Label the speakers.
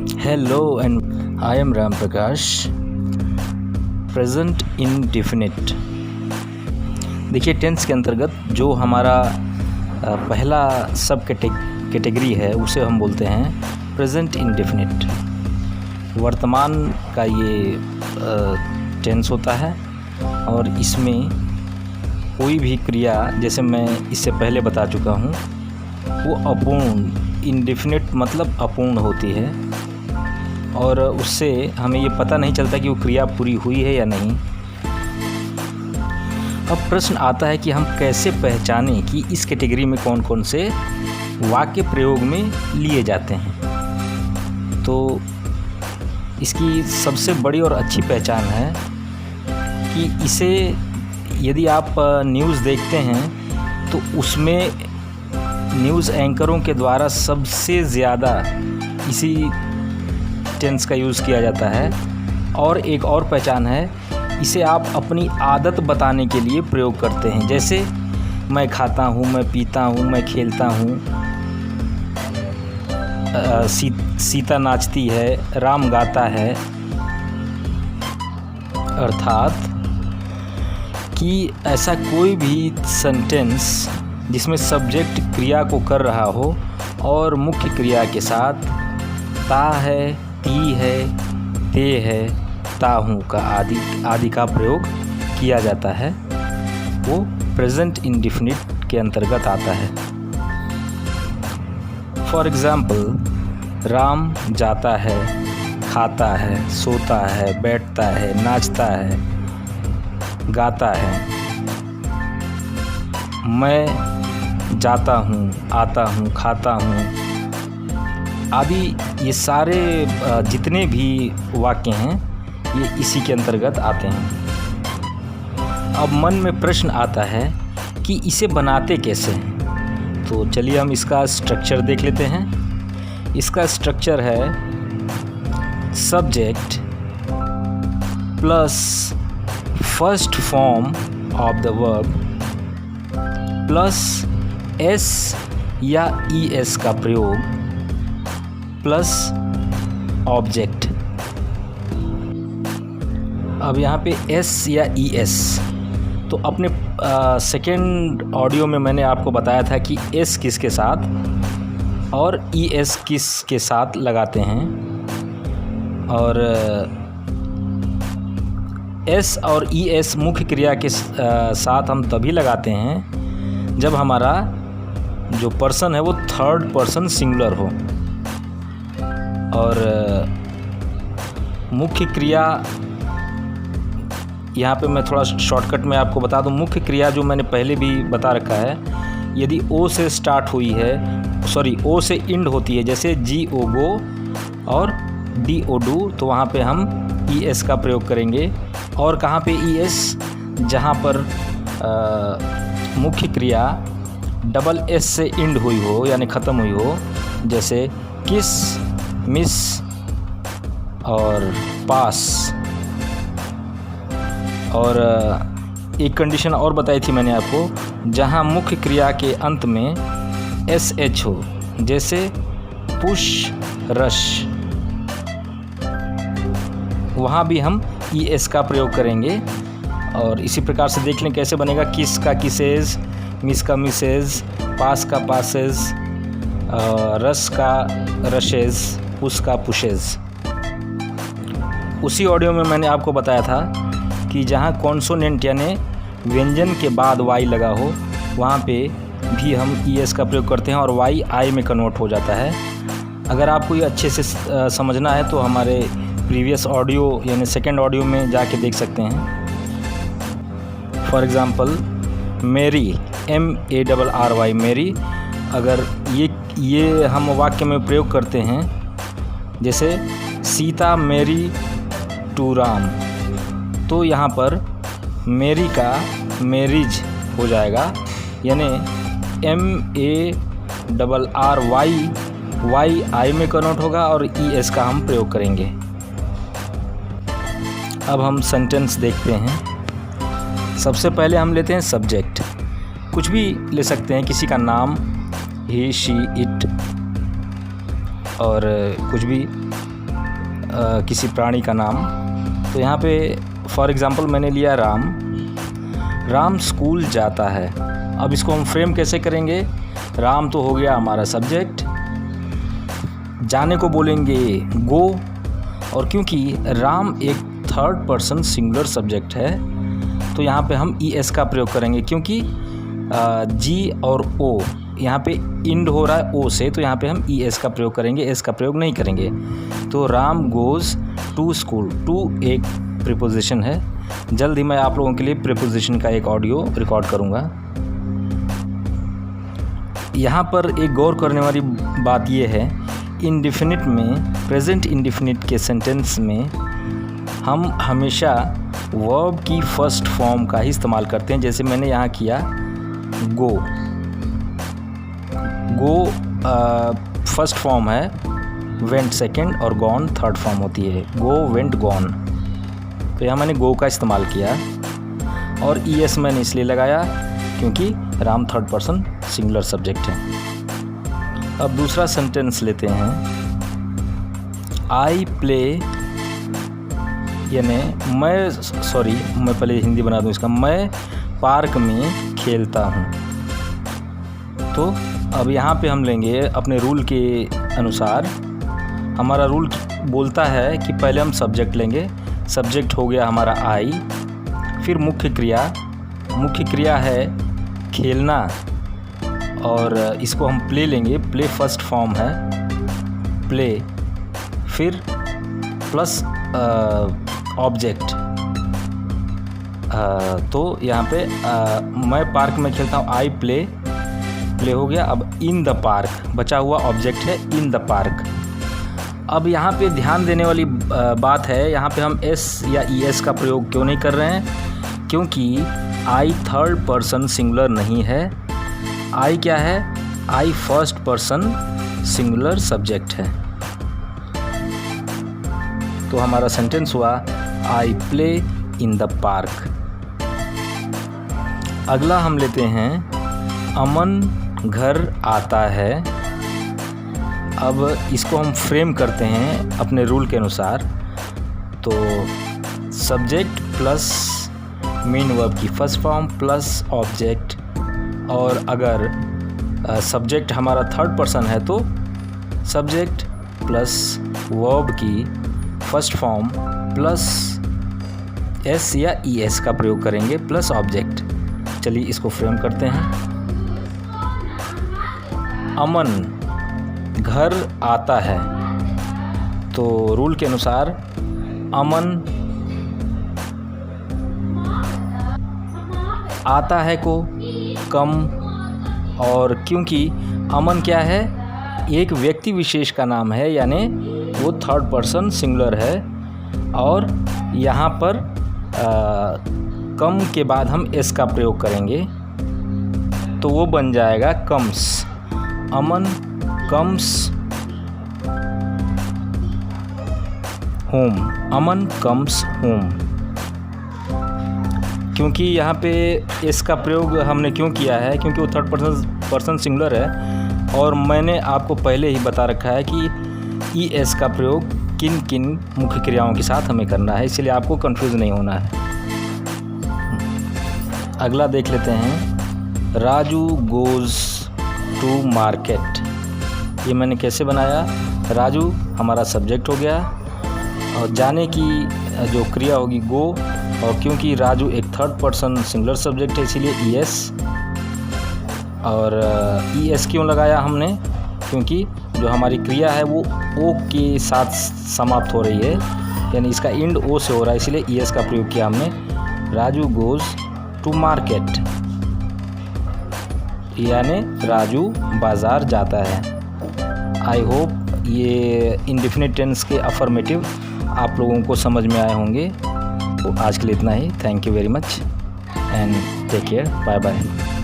Speaker 1: Hello and I am Ram Prakash. Present indefinite. देखिए, tense के अंतर्गत जो हमारा पहला सब कैटेगरी है उसे हम बोलते हैं प्रेजेंट इंडेफिनिट। वर्तमान का ये टेंस होता है और इसमें कोई भी क्रिया, जैसे मैं इससे पहले बता चुका हूँ, वो अपूर्ण, इंडेफिनिट मतलब अपूर्ण होती है और उससे हमें ये पता नहीं चलता कि वो क्रिया पूरी हुई है या नहीं। अब प्रश्न आता है कि हम कैसे पहचानें कि इस कैटेगरी में कौन कौन से वाक्य प्रयोग में लिए जाते हैं। तो इसकी सबसे बड़ी और अच्छी पहचान है कि इसे यदि आप न्यूज़ देखते हैं तो उसमें न्यूज़ एंकरों के द्वारा सबसे ज़्यादा इसी टेंस का यूज़ किया जाता है। और एक और पहचान है, इसे आप अपनी आदत बताने के लिए प्रयोग करते हैं। जैसे मैं खाता हूँ, मैं पीता हूँ, मैं खेलता हूँ, सीता नाचती है, राम गाता है। अर्थात कि ऐसा कोई भी सेंटेंस जिसमें सब्जेक्ट क्रिया को कर रहा हो और मुख्य क्रिया के साथ ता है, ती है, ते है, ता हूँ का आदि का प्रयोग किया जाता है, वो प्रेजेंट इंडेफिनिट के अंतर्गत आता है। फॉर एग्ज़ाम्पल, राम जाता है, खाता है, सोता है, बैठता है, नाचता है, गाता है। मैं जाता हूँ, आता हूँ, खाता हूँ आदि, ये सारे जितने भी वाक्य हैं ये इसी के अंतर्गत आते हैं। अब मन में प्रश्न आता है कि इसे बनाते कैसे हैं। तो चलिए हम इसका स्ट्रक्चर देख लेते हैं। इसका स्ट्रक्चर है subject plus first form of the verb plus S या ई एस का प्रयोग प्लस ऑब्जेक्ट। अब यहाँ पे एस या ई एस, तो अपने सेकेंड ऑडियो में मैंने आपको बताया था कि एस किसके साथ और ई एस किसके साथ लगाते हैं। और एस और ई एस मुख्य क्रिया के साथ हम तभी लगाते हैं जब हमारा जो पर्सन है वो थर्ड पर्सन सिंगुलर हो। और मुख्य क्रिया, यहाँ पे मैं थोड़ा शॉर्टकट में आपको बता दूँ, मुख्य क्रिया जो मैंने पहले भी बता रखा है, यदि ओ से स्टार्ट हुई है, ओ से इंड होती है, जैसे जी ओ गो और डी ओ डू, तो वहाँ पे हम ई एस का प्रयोग करेंगे। और कहाँ पे ई एस, जहाँ पर मुख्य क्रिया डबल एस से इंड हुई हो यानी ख़त्म हुई हो, जैसे किस, मिस और पास। और एक कंडीशन और बताई थी मैंने आपको, जहाँ मुख्य क्रिया के अंत में एस एच हो, जैसे पुश, रश, वहाँ भी हम ई एस का प्रयोग करेंगे। और इसी प्रकार से देख लें कैसे बनेगा। किस का किसेज, मिस का मिसेज, पास का पासेज, रस का रशेज, पुश का पुशेज। उसी ऑडियो में मैंने आपको बताया था कि जहाँ कॉन्सोनेंट यानी व्यंजन के बाद वाई लगा हो, वहाँ पे भी हम ई एस का प्रयोग करते हैं और वाई आई में कन्वर्ट हो जाता है। अगर आपको ये अच्छे से समझना है तो हमारे प्रीवियस ऑडियो यानी सेकेंड ऑडियो में जाके देख सकते हैं। फॉर एग्ज़ाम्पल, मेरी, MARRY, मेरी, अगर ये हम वाक्य में प्रयोग करते हैं, जैसे सीता मेरी टू राम, तो यहाँ पर मेरी का मैरिज हो जाएगा, यानी MARRY आई में कन्वर्ट होगा और ई एस का हम प्रयोग करेंगे। अब हम सेंटेंस देखते हैं। सबसे पहले हम लेते हैं सब्जेक्ट। कुछ भी ले सकते हैं, किसी का नाम, ही, शी, इट, और कुछ भी। किसी प्राणी का नाम। तो यहाँ पे फॉर एग्ज़ाम्पल मैंने लिया राम। राम स्कूल जाता है। अब इसको हम फ्रेम कैसे करेंगे? राम तो हो गया हमारा सब्जेक्ट, जाने को बोलेंगे गो, और क्योंकि राम एक थर्ड पर्सन सिंगुलर सब्जेक्ट है तो यहाँ पे हम ES का प्रयोग करेंगे, क्योंकि G और O यहाँ पे इंड हो रहा है O से, तो यहाँ पे हम ES का प्रयोग करेंगे, S का प्रयोग नहीं करेंगे। तो Ram goes to school. To एक प्रीपोजिशन है। जल्द ही मैं आप लोगों के लिए प्रीपोजिशन का एक ऑडियो रिकॉर्ड करूँगा। यहाँ पर एक गौर करने वाली बात यह है, इंडिफिनिट में, प्रेजेंट इंडिफिनिट के सेंटेंस में हम हमेशा वर्ब की फर्स्ट फॉर्म का ही इस्तेमाल करते हैं। जैसे मैंने यहाँ किया गो। गो फर्स्ट फॉर्म है, वेंट सेकंड और गॉन थर्ड फॉर्म होती है। गो, वेंट, गॉन। तो यहाँ मैंने गो का इस्तेमाल किया और ES मैंने इसलिए लगाया क्योंकि Ram third person singular subject है। अब दूसरा सेंटेंस लेते हैं। आई प्ले, यानी मैं पहले हिंदी बना दूँ इसका। मैं पार्क में खेलता हूँ। तो अब यहाँ पे हम लेंगे अपने रूल के अनुसार। हमारा रूल बोलता है कि पहले हम सब्जेक्ट लेंगे। सब्जेक्ट हो गया हमारा आई, फिर मुख्य क्रिया है खेलना, और इसको हम प्ले लेंगे। प्ले फर्स्ट फॉर्म है प्ले, फिर प्लस ऑब्जेक्ट। तो यहाँ पे मैं पार्क में खेलता हूँ, आई प्ले हो गया। अब इन द पार्क बचा हुआ ऑब्जेक्ट है इन द पार्क। अब यहाँ पे ध्यान देने वाली बात है, यहाँ पे हम S या ES का प्रयोग क्यों नहीं कर रहे हैं? क्योंकि आई थर्ड पर्सन सिंगुलर नहीं है। आई क्या है? आई फर्स्ट पर्सन सिंगुलर सब्जेक्ट है। तो हमारा सेंटेंस हुआ I play in the park. अगला हम लेते हैं अमन घर आता है। अब इसको हम फ्रेम करते हैं अपने रूल के अनुसार। तो सब्जेक्ट प्लस मेन वर्ब की फर्स्ट फॉर्म प्लस ऑब्जेक्ट, और अगर सब्जेक्ट हमारा थर्ड पर्सन है तो सब्जेक्ट प्लस वर्ब की फर्स्ट फॉर्म प्लस S या ES का प्रयोग करेंगे प्लस ऑब्जेक्ट। चलिए इसको फ्रेम करते हैं। अमन घर आता है। तो रूल के अनुसार अमन आता है को कम, और क्योंकि अमन क्या है? एक व्यक्ति विशेष का नाम है, यानी वो थर्ड पर्सन सिंगुलर है, और यहाँ पर कम के बाद हम S का प्रयोग करेंगे तो वो बन जाएगा कम्स। अमन कम्स होम। अमन कम्स होम। क्योंकि यहाँ पे S का प्रयोग हमने क्यों किया है? क्योंकि वो थर्ड पर्सन सिंगुलर है, और मैंने आपको पहले ही बता रखा है कि ES का प्रयोग किन किन मुख्य क्रियाओं के साथ हमें करना है, इसलिए आपको कंफ्यूज नहीं होना है। अगला देख लेते हैं। Raju goes to market. ये मैंने कैसे बनाया? राजू हमारा सब्जेक्ट हो गया, और जाने की जो क्रिया होगी गो, और क्योंकि राजू एक थर्ड पर्सन सिंगुलर सब्जेक्ट है इसीलिए ES। और ES क्यों लगाया हमने? क्योंकि जो हमारी क्रिया है वो O के साथ समाप्त हो रही है, यानी इसका इंड O से हो रहा है, इसीलिए ES का प्रयोग किया हमने। राजू गोज़ टू मार्केट, यानी राजू बाज़ार जाता है। आई होप ये इंडेफिनिट टेंस के अफर्मेटिव आप लोगों को समझ में आए होंगे। तो आज के लिए इतना ही। Thank you very much and take care. Bye bye.